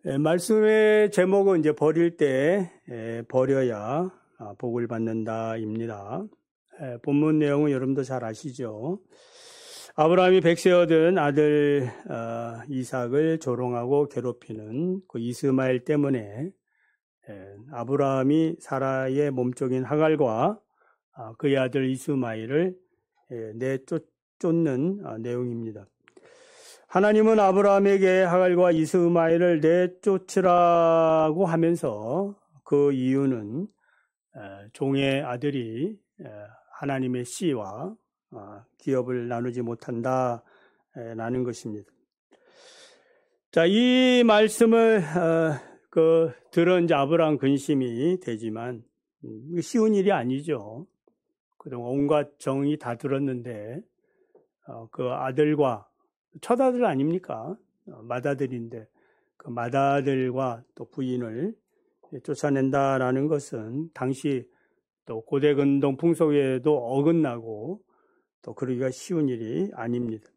말씀의 제목은 이제 버릴 때 버려야 복을 받는다입니다. 본문 내용은 여러분도 잘 아시죠? 아브라함이 백세 얻은 아들 이삭을 조롱하고 괴롭히는 그 이스마엘 때문에 아브라함이 사라의 몸종인 하갈과 그의 아들 이스마엘을 내쫓는 내용입니다. 하나님은 아브라함에게 하갈과 이스마엘을 내쫓으라고 하면서 그 이유는 종의 아들이 하나님의 씨와 기업을 나누지 못한다라는 것입니다. 자, 이 말씀을 들은 이제 아브라함 근심이 되지만 쉬운 일이 아니죠. 그동안 온갖 정이 다 들었는데 그 아들과 첫 아들 아닙니까? 맏아들인데 그 맏아들과 또 부인을 쫓아낸다라는 것은 당시 또 고대 근동 풍속에도 어긋나고 또 그러기가 쉬운 일이 아닙니다.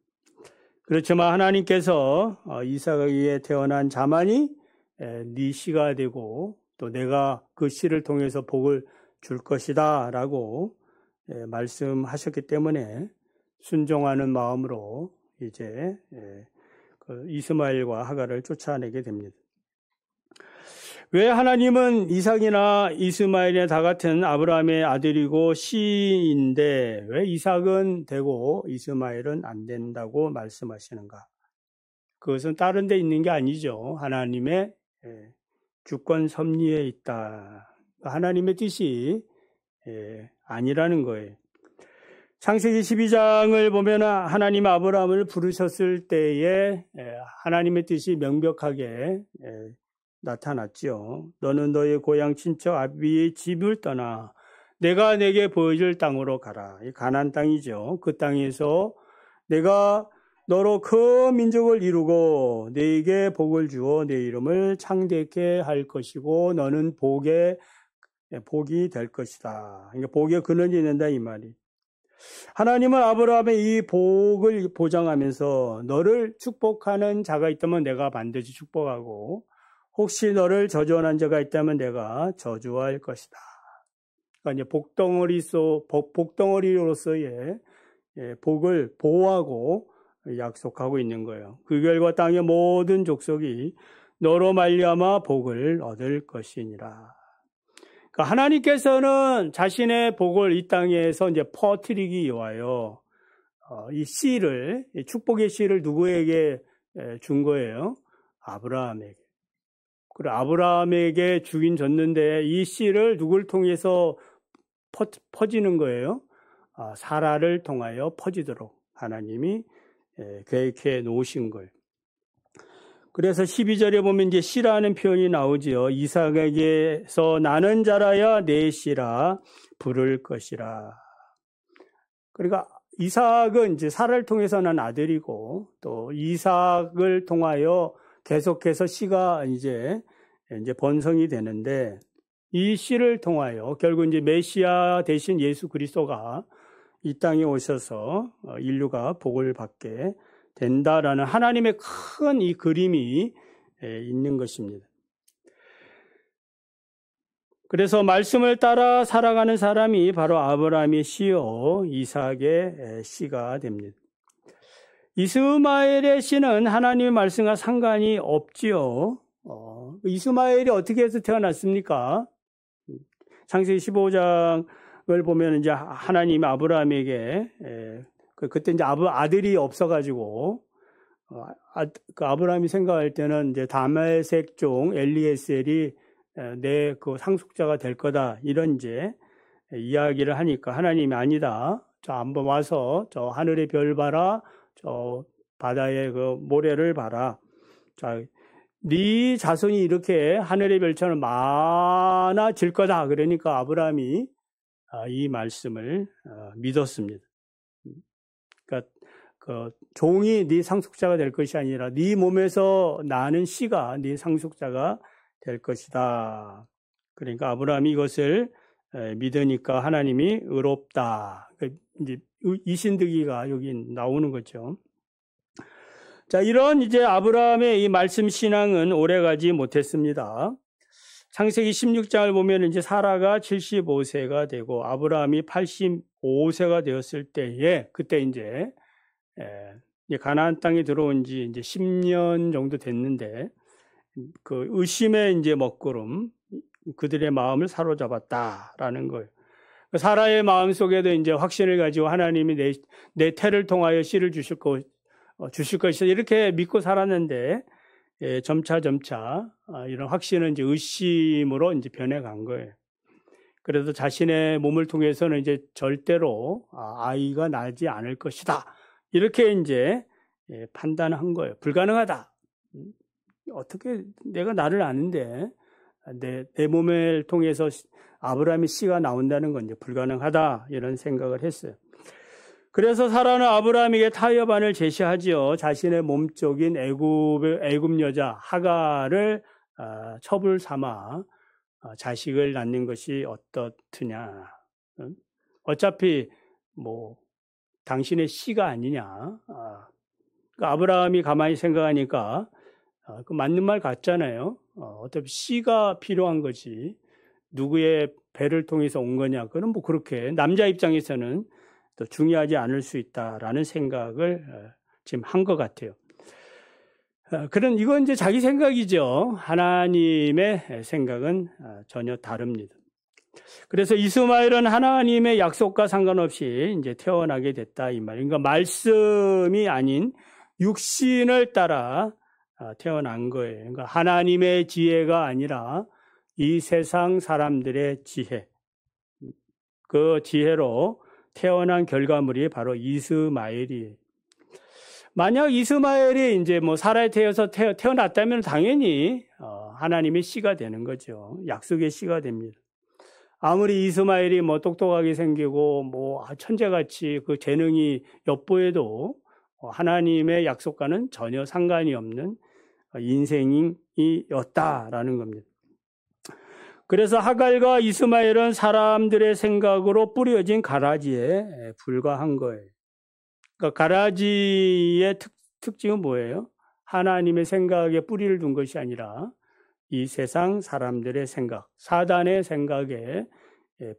그렇지만 하나님께서 이삭에게 태어난 자만이 네 씨가 되고 또 내가 그 씨를 통해서 복을 줄 것이다 라고 말씀하셨기 때문에 순종하는 마음으로 이제 이스마엘과 하갈을 쫓아내게 됩니다. 왜 하나님은 이삭이나 이스마엘이나 다 같은 아브라함의 아들이고 씨인데 왜 이삭은 되고 이스마엘은 안 된다고 말씀하시는가? 그것은 다른 데 있는 게 아니죠. 하나님의 주권 섭리에 있다. 하나님의 뜻이 아니라는 거예요. 창세기 12장을 보면 하나님 아브라함을 부르셨을 때에 하나님의 뜻이 명백하게 나타났죠. 너는 너의 고향 친척 아비의 집을 떠나 내가 내게 보여줄 땅으로 가라. 이 가나안 땅이죠. 그 땅에서 내가 너로 큰 민족을 이루고 네게 복을 주어 내 이름을 창대케 할 것이고 너는 복이 될 것이다. 그러니까 복의 근원이 된다 이 말이. 하나님은 아브라함의 이 복을 보장하면서 너를 축복하는 자가 있다면 내가 반드시 축복하고 혹시 너를 저주하는 자가 있다면 내가 저주할 것이다. 그러니까 이제 복덩어리로서의 복을 보호하고 약속하고 있는 거예요. 그 결과 땅의 모든 족속이 너로 말미암아 복을 얻을 것이니라. 그러니까 하나님께서는 자신의 복을 이 땅에서 이제 퍼뜨리기 위하여 이 씨를, 축복의 씨를 누구에게 준 거예요? 아브라함에게. 그리고 아브라함에게 주긴 줬는데 이 씨를 누굴 통해서 퍼지는 거예요? 사라를 통하여 퍼지도록 하나님이 계획해 놓으신 거예요. 그래서 12절에 보면 이제 씨라는 표현이 나오지요. 이삭에게서 나는 자라야 내 씨라 부를 것이라. 그러니까 이삭은 이제 사라를 통해서 난 아들이고 또 이삭을 통하여 계속해서 씨가 이제 번성이 되는데 이 씨를 통하여 결국 이제 메시아 대신 예수 그리스도가 이 땅에 오셔서 인류가 복을 받게 된다라는 하나님의 큰 이 그림이 있는 것입니다. 그래서 말씀을 따라 살아가는 사람이 바로 아브라함의 씨요 이삭의 씨가 됩니다. 이스마엘의 씨는 하나님의 말씀과 상관이 없지요. 이스마엘이 어떻게 해서 태어났습니까? 창세기 15장을 보면 이제 하나님이 아브라함에게 그때 이제 아들이 없어가지고 그 아브라함이 생각할 때는 이제 다메섹 종 엘리에셀이 내 그 상속자가 될 거다 이런 이제 이야기를 하니까 하나님이 아니다. 저 한번 와서 저 하늘의 별 봐라. 저 바다의 그 모래를 봐라. 자, 네 자손이 이렇게 하늘의 별처럼 많아질 거다. 그러니까 아브라함이 이 말씀을 믿었습니다. 그러니까 그 종이 네 상속자가 될 것이 아니라 네 몸에서 나는 씨가 네 상속자가 될 것이다. 그러니까 아브라함이 이것을 믿으니까 하나님이 의롭다. 이제 이신득이가 여기 나오는 거죠. 자, 이런 이제 아브라함의 이 말씀 신앙은 오래가지 못했습니다. 창세기 16장을 보면 이제 사라가 75세가 되고 아브라함이 85세가 되었을 때에 그때 이제 가나안 땅에 들어온 지 이제 10년 정도 됐는데 그 의심의 이제 먹구름 그들의 마음을 사로잡았다라는 거예요. 사라의 마음 속에도 이제 확신을 가지고 하나님이 내 태를 통하여 씨를 주실 것이다 이렇게 믿고 살았는데 점차 이런 확신은 이제 의심으로 이제 변해간 거예요. 그래서 자신의 몸을 통해서는 이제 절대로 아이가 나지 않을 것이다 이렇게 이제 판단한 거예요. 불가능하다. 어떻게 내가 나를 아는데 내 몸을 통해서 아브라함의 씨가 나온다는 건 이제 불가능하다 이런 생각을 했어요. 그래서 사라는 아브라함에게 타협안을 제시하지요. 자신의 몸쪽인 애굽 여자 하갈을 첩을 삼아 자식을 낳는 것이 어떻느냐. 어차피 뭐 당신의 씨가 아니냐. 그러니까 아브라함이 가만히 생각하니까 그 맞는 말 같잖아요. 어차피 씨가 필요한 거지. 누구의 배를 통해서 온 거냐. 그건 뭐 그렇게 남자 입장에서는 또 중요하지 않을 수 있다라는 생각을 지금 한 것 같아요. 이건 이제 자기 생각이죠. 하나님의 생각은 전혀 다릅니다. 그래서 이스마엘은 하나님의 약속과 상관없이 이제 태어나게 됐다 이 말이에요. 그러니까 말씀이 아닌 육신을 따라 태어난 거예요. 그러니까 하나님의 지혜가 아니라 이 세상 사람들의 지혜, 그 지혜로 태어난 결과물이 바로 이스마엘이에요. 만약 이스마엘이 이제 뭐 사라에 태어났다면 당연히 하나님의 씨가 되는 거죠. 약속의 씨가 됩니다. 아무리 이스마엘이 뭐 똑똑하게 생기고 뭐 천재같이 그 재능이 엿보여도 하나님의 약속과는 전혀 상관이 없는 인생이었다라는 겁니다. 그래서 하갈과 이스마엘은 사람들의 생각으로 뿌려진 가라지에 불과한 거예요. 그러니까 가라지의 특징은 뭐예요? 하나님의 생각에 뿌리를 둔 것이 아니라 이 세상 사람들의 생각, 사단의 생각에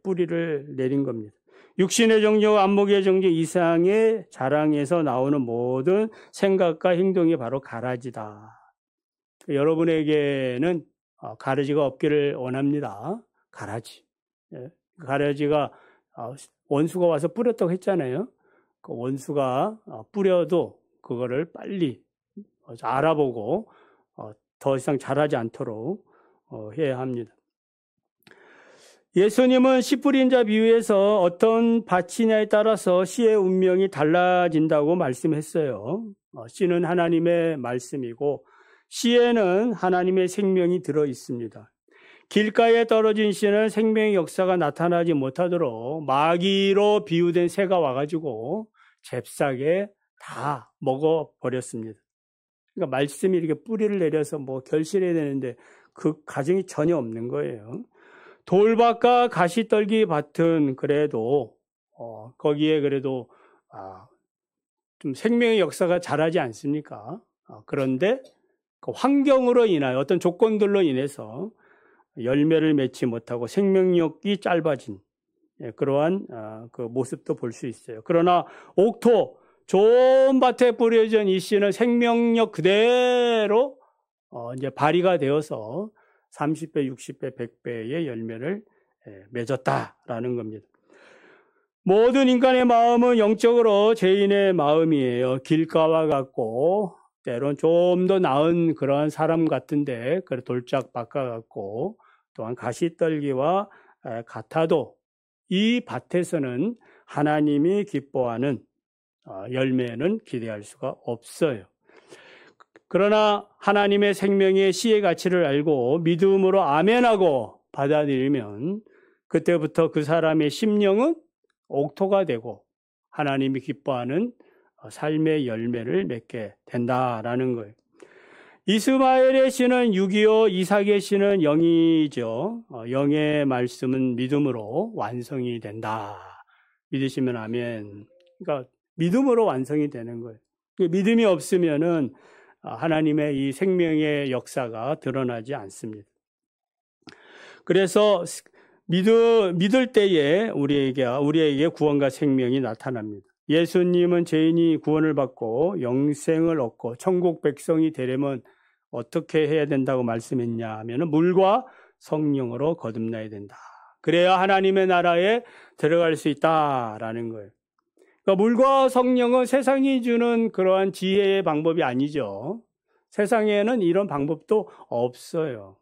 뿌리를 내린 겁니다. 육신의 정욕, 안목의 정욕 이상의 자랑에서 나오는 모든 생각과 행동이 바로 가라지다. 여러분에게는 가라지가 없기를 원합니다. 가라지. 가라지가 원수가 와서 뿌렸다고 했잖아요. 그 원수가 뿌려도 그거를 빨리 알아보고 더 이상 자라지 않도록 해야 합니다. 예수님은 씨 뿌린 자 비유에서 어떤 밭이냐에 따라서 씨의 운명이 달라진다고 말씀했어요. 씨는 하나님의 말씀이고 씨에는 하나님의 생명이 들어 있습니다. 길가에 떨어진 씨는 생명의 역사가 나타나지 못하도록 마귀로 비유된 새가 와가지고 잽싸게 다 먹어버렸습니다. 그러니까 말씀이 이렇게 뿌리를 내려서 뭐 결실해야 되는데 그 과정이 전혀 없는 거예요. 돌밭과 가시떨기 밭은 그래도 거기에 그래도 좀 생명의 역사가 자라지 않습니까? 그런데 그 환경으로 인하여 어떤 조건들로 인해서 열매를 맺지 못하고 생명력이 짧아진 그러한 그 모습도 볼 수 있어요. 그러나 옥토 좋은 밭에 뿌려진 이 씨는 생명력 그대로 이제 발휘가 되어서 30배, 60배, 100배의 열매를 맺었다라는 겁니다. 모든 인간의 마음은 영적으로 죄인의 마음이에요. 길가와 같고 때론 좀 더 나은 그러한 사람 같은데 돌짝밭과 같고 또한 가시떨기와 같아도 이 밭에서는 하나님이 기뻐하는 열매는 기대할 수가 없어요. 그러나 하나님의 생명의 씨의 가치를 알고 믿음으로 아멘하고 받아들이면 그때부터 그 사람의 심령은 옥토가 되고 하나님이 기뻐하는 삶의 열매를 맺게 된다라는 거예요. 이스마엘의 씨는 6.25, 이삭의 씨는 영이죠. 영의 말씀은 믿음으로 완성이 된다. 믿으시면 아멘. 그러니까 믿음으로 완성이 되는 거예요. 믿음이 없으면은 하나님의 이 생명의 역사가 드러나지 않습니다. 그래서 믿을 때에 우리에게 구원과 생명이 나타납니다. 예수님은 죄인이 구원을 받고 영생을 얻고 천국 백성이 되려면 어떻게 해야 된다고 말씀했냐 하면 물과 성령으로 거듭나야 된다. 그래야 하나님의 나라에 들어갈 수 있다라는 거예요. 그러니까 물과 성령은 세상이 주는 그러한 지혜의 방법이 아니죠. 세상에는 이런 방법도 없어요.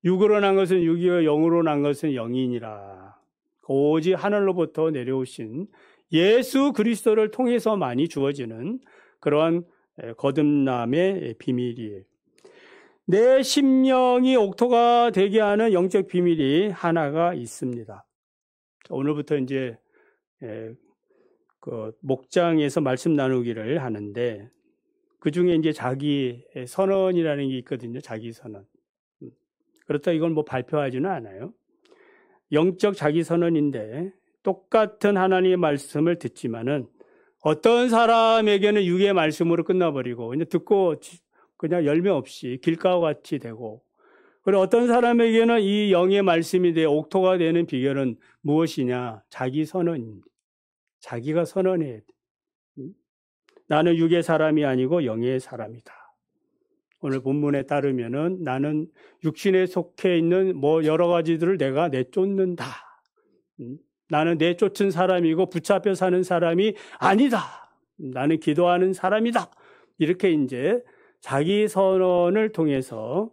육으로 난 것은 육이요 영으로 난 것은 영이니라. 오직 하늘로부터 내려오신 예수 그리스도를 통해서만이 주어지는 그러한 거듭남의 비밀이에요. 내 심령이 옥토가 되게 하는 영적 비밀이 하나가 있습니다. 오늘부터 이제 그 목장에서 말씀 나누기를 하는데 그 중에 이제 자기 선언이라는 게 있거든요. 자기 선언. 그렇다 이건 뭐 발표하지는 않아요. 영적 자기 선언인데 똑같은 하나님의 말씀을 듣지만은 어떤 사람에게는 육의 말씀으로 끝나버리고 그냥 듣고 그냥 열매 없이 길가와 같이 되고, 그리고 어떤 사람에게는 이 영의 말씀이 돼 옥토가 되는 비결은 무엇이냐? 자기 선언입니다. 자기가 선언해야 돼. 나는 육의 사람이 아니고 영의 사람이다. 오늘 본문에 따르면은 나는 육신에 속해 있는 뭐 여러 가지들을 내가 내쫓는다. 나는 내쫓은 사람이고 붙잡혀 사는 사람이 아니다. 나는 기도하는 사람이다. 이렇게 이제 자기 선언을 통해서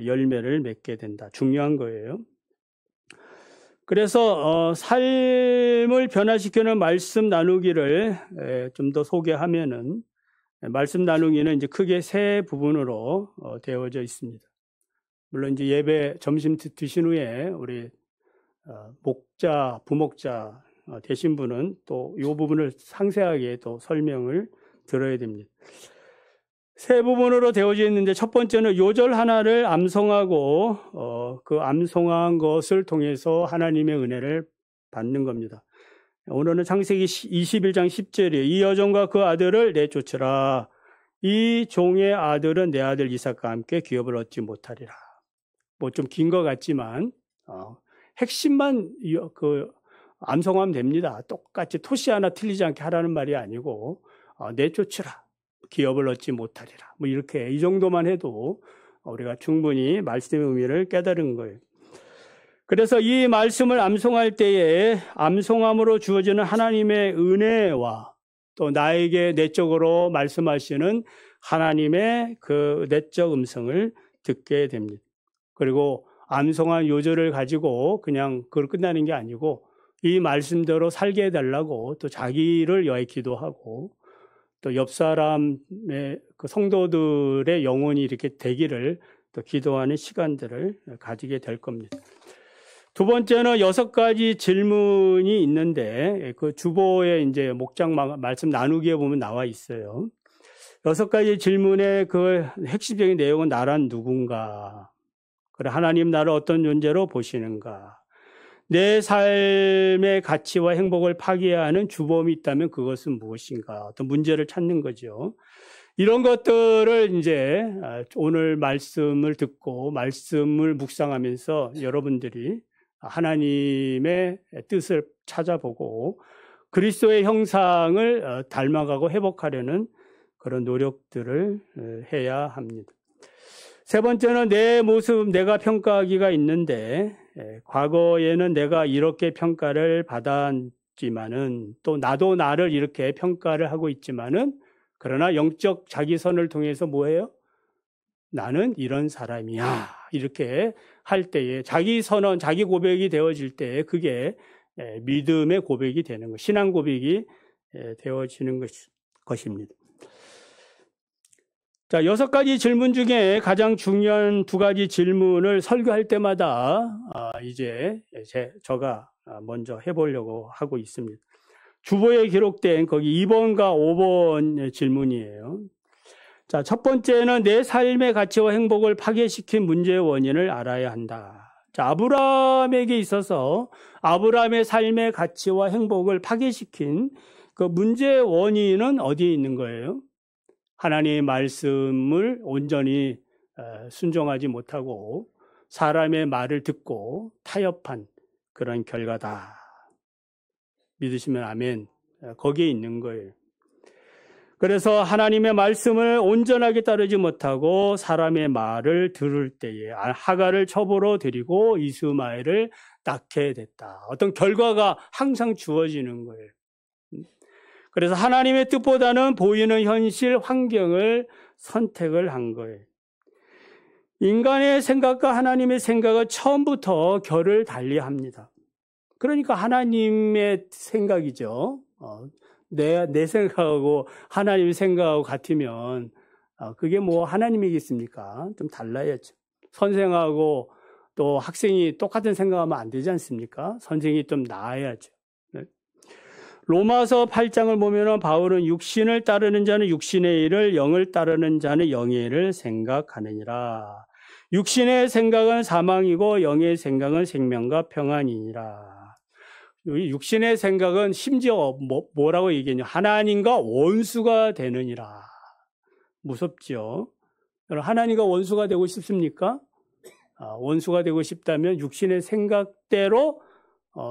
열매를 맺게 된다. 중요한 거예요. 그래서 삶을 변화시키는 말씀 나누기를 좀 더 소개하면은, 말씀 나누기는 이제 크게 세 부분으로 되어져 있습니다. 물론 이제 예배 점심 드신 후에 우리 목자, 부목자 되신 분은 또 이 부분을 상세하게 또 설명을 들어야 됩니다. 세 부분으로 되어져 있는데 첫 번째는 요절 하나를 암송하고 그 암송한 것을 통해서 하나님의 은혜를 받는 겁니다. 오늘은 창세기 21장 10절이에요. 이 여종과 그 아들을 내쫓으라. 이 종의 아들은 내 아들 이삭과 함께 기업을 얻지 못하리라. 뭐 좀 긴 것 같지만 핵심만 암송하면 됩니다. 똑같이 토시 하나 틀리지 않게 하라는 말이 아니고 내쫓으라. 기업을 얻지 못하리라. 뭐 이렇게 이 정도만 해도 우리가 충분히 말씀의 의미를 깨달은 거예요. 그래서 이 말씀을 암송할 때에 암송함으로 주어지는 하나님의 은혜와 또 나에게 내적으로 말씀하시는 하나님의 그 내적 음성을 듣게 됩니다. 그리고 암송한 요절을 가지고 그냥 그걸 끝나는 게 아니고 이 말씀대로 살게 해달라고 또 자기를 위하여 기도하고 또 옆 사람의 그 성도들의 영혼이 이렇게 되기를 또 기도하는 시간들을 가지게 될 겁니다. 두 번째는 6가지 질문이 있는데 그 주보에 이제 목장 말씀 나누기에 보면 나와 있어요. 6가지 질문의 그 핵심적인 내용은 나란 누군가? 그래, 하나님 나를 어떤 존재로 보시는가? 내 삶의 가치와 행복을 파괴하는 주범이 있다면 그것은 무엇인가? 어떤 문제를 찾는 거죠. 이런 것들을 이제 오늘 말씀을 듣고 말씀을 묵상하면서 여러분들이 하나님의 뜻을 찾아보고 그리스도의 형상을 닮아가고 회복하려는 그런 노력들을 해야 합니다. 세 번째는 내 모습, 내가 평가하기가 있는데 과거에는 내가 이렇게 평가를 받았지만은 또 나도 나를 이렇게 평가를 하고 있지만은 그러나 영적 자기선을 통해서 뭐예요? 나는 이런 사람이야. 이렇게 할 때에 자기 선언, 자기 고백이 되어질 때 그게 믿음의 고백이 되는 것, 신앙 고백이 되어지는 것입니다. 자, 6가지 질문 중에 가장 중요한 2가지 질문을 설교할 때마다 이제 제가 먼저 해보려고 하고 있습니다. 주보에 기록된 거기 2번과 5번 질문이에요. 자, 첫 번째는 내 삶의 가치와 행복을 파괴시킨 문제의 원인을 알아야 한다. 자, 아브라함에게 있어서 아브라함의 삶의 가치와 행복을 파괴시킨 그 문제의 원인은 어디에 있는 거예요? 하나님의 말씀을 온전히 순종하지 못하고 사람의 말을 듣고 타협한 그런 결과다. 믿으시면 아멘. 거기에 있는 거예요. 그래서 하나님의 말씀을 온전하게 따르지 못하고 사람의 말을 들을 때에 하갈을 첩으로 들이고 이스마엘을 낳게 됐다. 어떤 결과가 항상 주어지는 거예요. 그래서 하나님의 뜻보다는 보이는 현실 환경을 선택을 한 거예요. 인간의 생각과 하나님의 생각은 처음부터 결을 달리합니다. 그러니까 하나님의 생각이죠. 내 생각하고 하나님의 생각하고 같으면 그게 뭐 하나님이겠습니까? 좀 달라야죠. 선생하고 또 학생이 똑같은 생각하면 안 되지 않습니까? 선생이 좀 나아야죠. 로마서 8장을 보면 바울은 육신을 따르는 자는 육신의 일을, 영을 따르는 자는 영의 일을 생각하느니라. 육신의 생각은 사망이고 영의 생각은 생명과 평안이니라. 육신의 생각은 심지어 뭐라고 얘기했냐? 하나님과 원수가 되느니라. 무섭죠? 하나님과 원수가 되고 싶습니까? 원수가 되고 싶다면 육신의 생각대로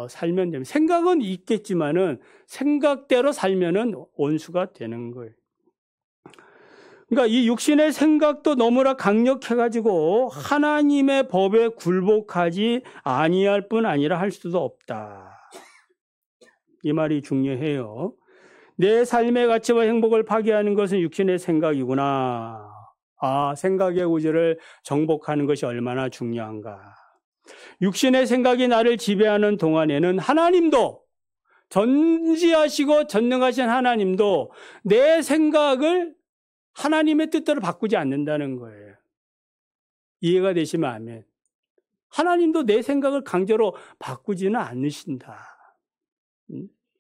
살면 됩니다. 생각은 있겠지만은 생각대로 살면은 원수가 되는 거예요. 그러니까 이 육신의 생각도 너무나 강력해가지고 하나님의 법에 굴복하지 아니할 뿐 아니라 할 수도 없다. 이 말이 중요해요. 내 삶의 가치와 행복을 파괴하는 것은 육신의 생각이구나. 생각의 구조를 정복하는 것이 얼마나 중요한가. 육신의 생각이 나를 지배하는 동안에는 하나님도, 전지하시고 전능하신 하나님도 내 생각을 하나님의 뜻대로 바꾸지 않는다는 거예요. 이해가 되시면 아멘. 하나님도 내 생각을 강제로 바꾸지는 않으신다.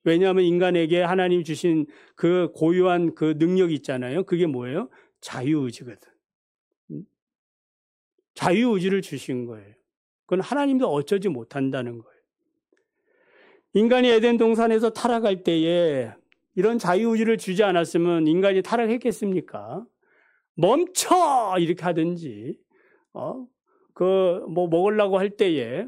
왜냐하면 인간에게 하나님 주신 그 고유한 그 능력이 있잖아요. 그게 뭐예요? 자유의지거든. 자유의지를 주신 거예요. 그건 하나님도 어쩌지 못한다는 거예요. 인간이 에덴 동산에서 타락할 때에 이런 자유의지를 주지 않았으면 인간이 타락했겠습니까? 멈춰! 이렇게 하든지, 먹으려고 할 때에,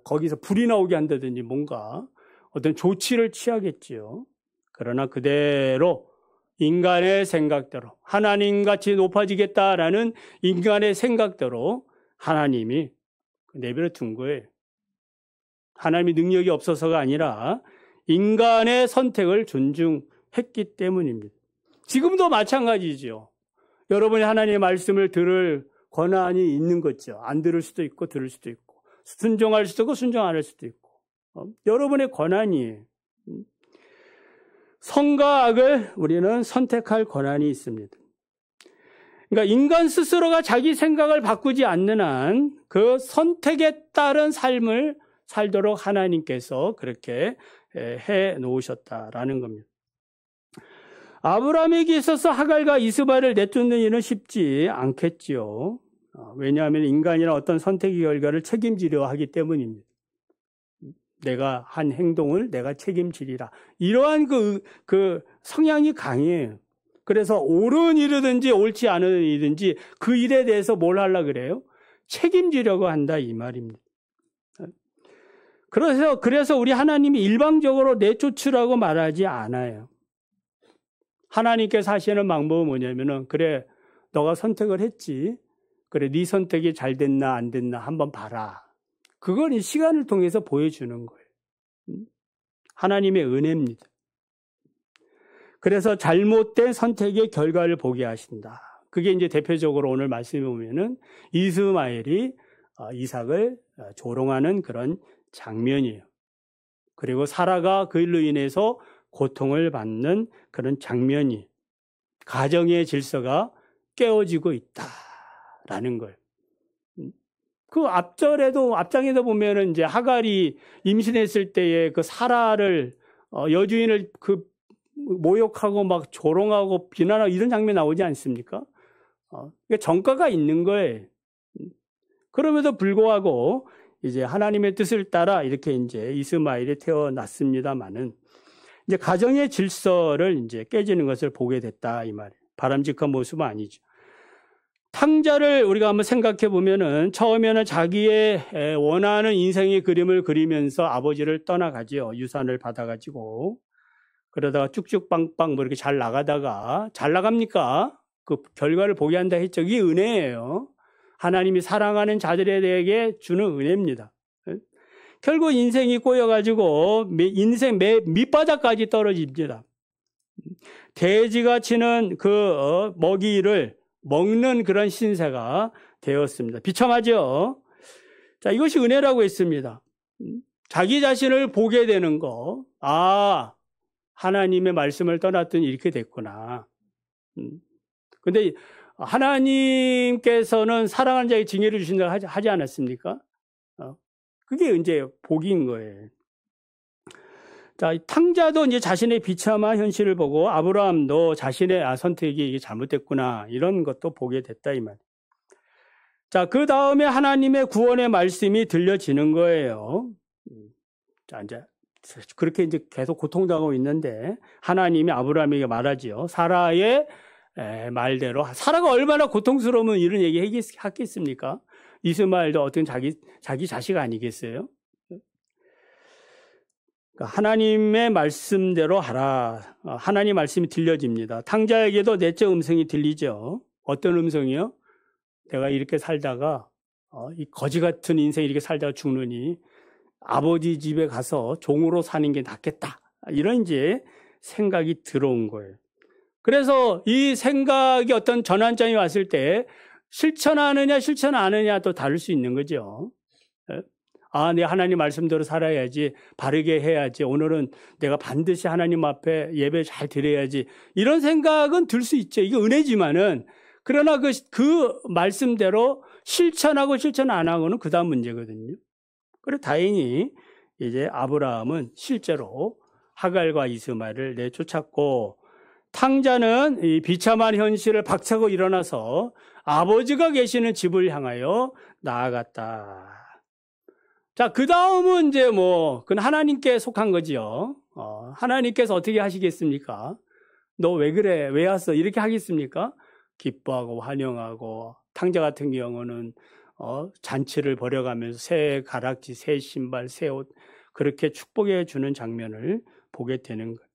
거기서 불이 나오게 한다든지 뭔가 어떤 조치를 취하겠지요. 그러나 그대로 인간의 생각대로, 하나님같이 높아지겠다라는 인간의 생각대로 하나님이 내버려 둔 거예요. 하나님의 능력이 없어서가 아니라 인간의 선택을 존중했기 때문입니다. 지금도 마찬가지죠. 여러분이 하나님의 말씀을 들을 권한이 있는 거죠. 안 들을 수도 있고 들을 수도 있고 순종할 수도 있고 순종 안 할 수도 있고 여러분의 권한이에요. 선과 악을 우리는 선택할 권한이 있습니다. 그러니까 인간 스스로가 자기 생각을 바꾸지 않는 한 그 선택에 따른 삶을 살도록 하나님께서 그렇게 해 놓으셨다라는 겁니다. 아브라함에게 있어서 하갈과 이스마엘을 내쫓는 일은 쉽지 않겠지요. 왜냐하면 인간이란 어떤 선택의 결과를 책임지려 하기 때문입니다. 내가 한 행동을 내가 책임지리라. 이러한 그 성향이 강해요. 그래서 옳은 일이든지 옳지 않은 일이든지 그 일에 대해서 뭘 하려고 그래요? 책임지려고 한다 이 말입니다. 그래서 우리 하나님이 일방적으로 내쫓으라고 말하지 않아요. 하나님께서 하시는 방법은 뭐냐면은 그래 너가 선택을 했지. 그래 네 선택이 잘 됐나 안 됐나 한번 봐라. 그건 이 시간을 통해서 보여주는 거예요. 하나님의 은혜입니다. 그래서 잘못된 선택의 결과를 보게 하신다. 그게 이제 대표적으로 오늘 말씀해 보면은 이스마엘이 이삭을 조롱하는 그런 장면이에요. 그리고 사라가 그 일로 인해서 고통을 받는 그런 장면이 가정의 질서가 깨어지고 있다라는 거예요. 그 앞장에도 보면은 이제 하갈이 임신했을 때에 그 사라를 여주인을 그 모욕하고 막 조롱하고 비난하고 이런 장면 나오지 않습니까? 그러니까 전과가 있는 거예요. 그럼에도 불구하고 이제 하나님의 뜻을 따라 이렇게 이제 이스마엘이 태어났습니다만은 이제 가정의 질서를 이제 깨지는 것을 보게 됐다 이 말이에요. 바람직한 모습은 아니죠. 탕자를 우리가 한번 생각해 보면은 처음에는 자기의 원하는 인생의 그림을 그리면서 아버지를 떠나가지요. 유산을 받아가지고. 그러다가 쭉쭉빵빵 뭐 이렇게 잘 나가다가 잘 나갑니까? 그 결과를 보게 한다 했죠. 이게 은혜예요. 하나님이 사랑하는 자들에게 주는 은혜입니다. 결국 인생이 꼬여가지고 인생 밑바닥까지 떨어집니다. 돼지가 치는 그 먹이를 먹는 그런 신세가 되었습니다. 비참하죠? 자, 이것이 은혜라고 했습니다. 자기 자신을 보게 되는 거. 아, 하나님의 말씀을 떠났더니 이렇게 됐구나. 근데 하나님께서는 사랑하는 자에게 징계를 주신다고 하지 않았습니까? 그게 이제 복인 거예요. 자, 탕자도 이제 자신의 비참한 현실을 보고 아브라함도 자신의 선택이 이게 잘못됐구나 이런 것도 보게 됐다 이 말. 자, 그 다음에 하나님의 구원의 말씀이 들려지는 거예요. 자, 이제 그렇게 이제 계속 고통당하고 있는데 하나님이 아브라함에게 말하지요. 사라의 말대로 사라가 얼마나 고통스러우면 이런 얘기 하겠습니까? 이스마엘도 어떤 자기 자식 아니겠어요? 하나님의 말씀대로 하라. 하나님 말씀이 들려집니다. 탕자에게도 내적 음성이 들리죠. 어떤 음성이요? 내가 이렇게 살다가 이 거지 같은 인생 이렇게 살다가 죽느니 아버지 집에 가서 종으로 사는 게 낫겠다. 이런 이제 생각이 들어온 거예요. 그래서 이 생각이 어떤 전환점이 왔을 때 실천하느냐 실천 안 하느냐 또 다를 수 있는 거죠. 아, 내 하나님 말씀대로 살아야지, 바르게 해야지, 오늘은 내가 반드시 하나님 앞에 예배 잘 드려야지, 이런 생각은 들 수 있죠. 이게 은혜지만은, 그러나 그 말씀대로 실천하고 실천 안 하고는 그 다음 문제거든요. 그래 다행히 이제 아브라함은 실제로 하갈과 이스마엘을 내쫓았고, 탕자는 이 비참한 현실을 박차고 일어나서 아버지가 계시는 집을 향하여 나아갔다. 자, 그 다음은 이제 그건 하나님께 속한 거지요. 하나님께서 어떻게 하시겠습니까? 너 왜 그래? 왜 왔어? 이렇게 하겠습니까? 기뻐하고 환영하고, 탕자 같은 경우는, 잔치를 벌여가면서 새 가락지, 새 신발, 새 옷, 그렇게 축복해 주는 장면을 보게 되는 거예요.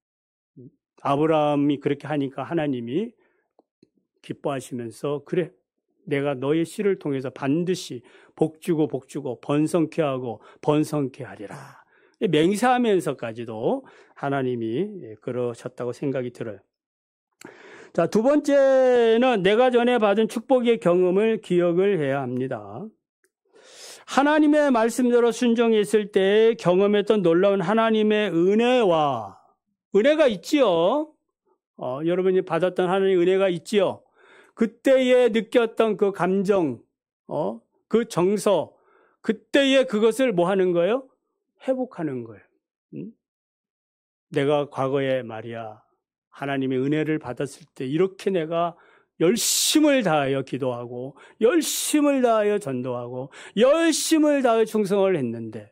아브라함이 그렇게 하니까 하나님이 기뻐하시면서, 그래, 내가 너의 씨를 통해서 반드시 복주고 번성케 하고 번성케 하리라. 맹세하면서까지도 하나님이 그러셨다고 생각이 들어요. 자, 두 번째는 내가 전에 받은 축복의 경험을 기억을 해야 합니다. 하나님의 말씀대로 순종했을 때 경험했던 놀라운 하나님의 은혜가 있지요. 여러분이 받았던 하나님의 은혜가 있지요. 그때에 느꼈던 그 감정, 그 정서, 그때에 그것을 뭐 하는 거예요? 회복하는 거예요. 내가 과거에 말이야, 하나님의 은혜를 받았을 때 이렇게 내가 열심을 다하여 기도하고, 열심을 다하여 전도하고, 열심을 다하여 충성을 했는데,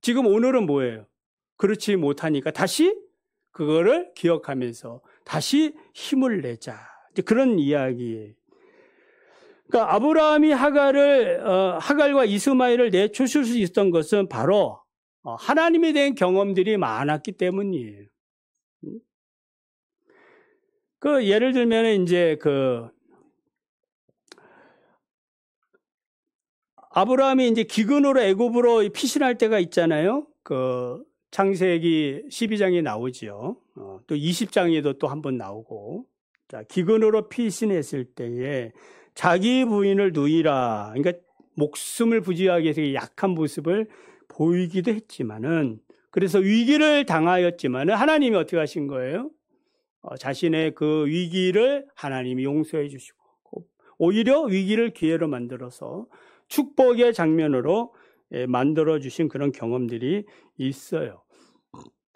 지금 오늘은 뭐예요? 그렇지 못하니까 다시 그거를 기억하면서 다시 힘을 내자. 그런 이야기예요. 그러니까 아브라함이 하갈과 이스마엘을 내쫓을 수 있었던 것은 바로 하나님에 대한 경험들이 많았기 때문이에요. 예를 들면 이제 아브라함이 이제 기근으로 애굽으로 피신할 때가 있잖아요. 창세기 12장에 나오지요. 또 20장에도 또 한 번 나오고. 자, 기근으로 피신했을 때에 자기 부인을 누이라. 그러니까 목숨을 부지하기 위해서 약한 모습을 보이기도 했지만은, 그래서 위기를 당하였지만은 하나님이 어떻게 하신 거예요? 자신의 그 위기를 하나님이 용서해 주시고, 오히려 위기를 기회로 만들어서 축복의 장면으로 만들어 주신 그런 경험들이 있어요.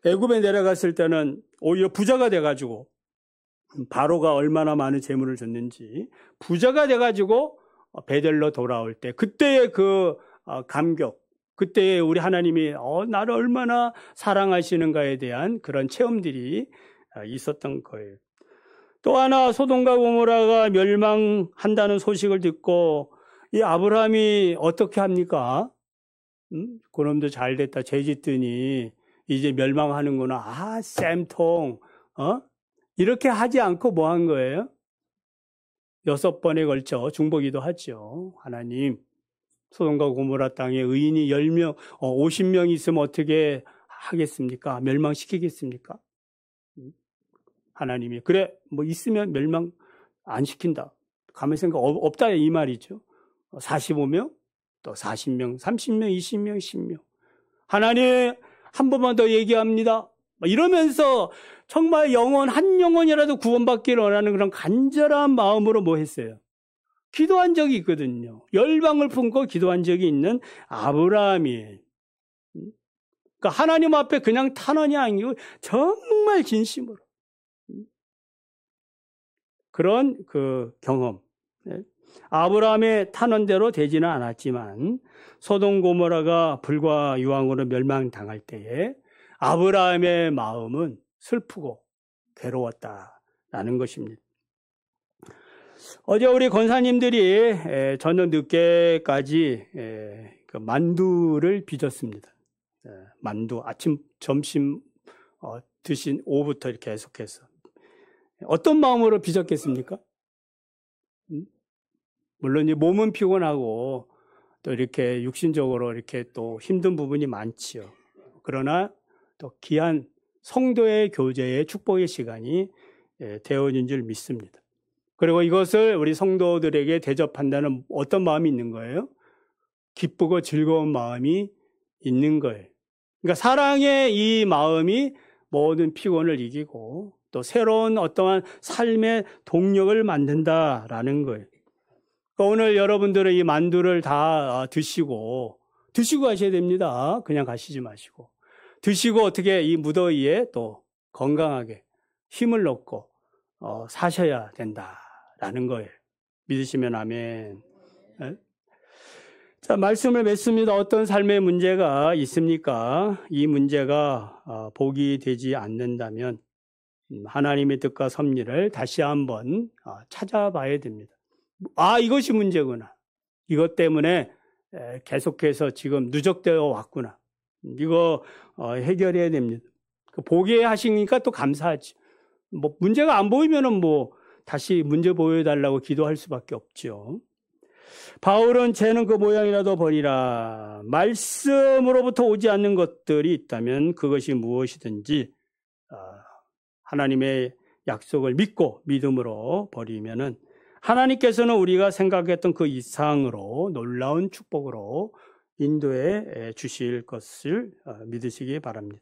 애굽에 내려갔을 때는 오히려 부자가 돼가지고, 바로가 얼마나 많은 재물을 줬는지 부자가 돼가지고 베델로 돌아올 때 그때의 그 감격, 그때 우리 하나님이 나를 얼마나 사랑하시는가에 대한 그런 체험들이 있었던 거예요. 또 하나 소돔과 고모라가 멸망한다는 소식을 듣고 이 아브라함이 어떻게 합니까? 그놈도 잘 됐다. 죄 짓더니 이제 멸망하는구나. 쌤통. 이렇게 하지 않고 뭐 한 거예요? 6번에 걸쳐 중보기도 하죠. 하나님, 소돔과 고모라 땅에 의인이 10명, 50명 있으면 어떻게 하겠습니까? 멸망시키겠습니까? 하나님이 그래 뭐 있으면 멸망 안 시킨다. 가만 생각 없다 이 말이죠. 45명, 또 40명, 30명, 20명, 10명. 하나님 한 번만 더 얘기합니다. 이러면서 정말 한 영혼이라도 구원받기를 원하는 그런 간절한 마음으로 뭐 했어요? 기도한 적이 있거든요. 열방을 품고 기도한 적이 있는 아브라함이. 그러니까 하나님 앞에 그냥 탄원이 아니고 정말 진심으로. 그런 그 경험. 아브라함의 탄원대로 되지는 않았지만 소돔 고모라가 불과 유황으로 멸망당할 때에 아브라함의 마음은 슬프고 괴로웠다라는 것입니다. 어제 우리 권사님들이 저녁 늦게까지 그 만두를 빚었습니다. 만두 아침 점심 드신 오후부터 이렇게 계속해서 어떤 마음으로 빚었겠습니까? 물론 이 몸은 피곤하고 또 이렇게 육신적으로 이렇게 또 힘든 부분이 많지요. 그러나 또 귀한 성도의 교제의 축복의 시간이 되어진 줄 믿습니다. 그리고 이것을 우리 성도들에게 대접한다는 어떤 마음이 있는 거예요? 기쁘고 즐거운 마음이 있는 거예요. 그러니까 사랑의 이 마음이 모든 피곤을 이기고 또 새로운 어떠한 삶의 동력을 만든다라는 거예요. 그러니까 오늘 여러분들은 이 만두를 다 드시고 가셔야 됩니다. 그냥 가시지 마시고. 드시고 어떻게 이 무더위에 또 건강하게 힘을 얻고 사셔야 된다라는 거예요. 믿으시면 아멘. 자, 말씀을 맺습니다. 어떤 삶의 문제가 있습니까? 이 문제가 복이 되지 않는다면 하나님의 뜻과 섭리를 다시 한번 찾아봐야 됩니다. 이것이 문제구나. 이것 때문에 계속해서 지금 누적되어 왔구나. 이거 해결해야 됩니다. 보게 하시니까 또 감사하지. 뭐 문제가 안 보이면은 뭐 다시 문제 보여달라고 기도할 수밖에 없죠. 바울은 죄는 그 모양이라도 버리라. 말씀으로부터 오지 않는 것들이 있다면 그것이 무엇이든지 하나님의 약속을 믿고 믿음으로 버리면은 하나님께서는 우리가 생각했던 그 이상으로 놀라운 축복으로 인도해 주실 것을 믿으시기 바랍니다.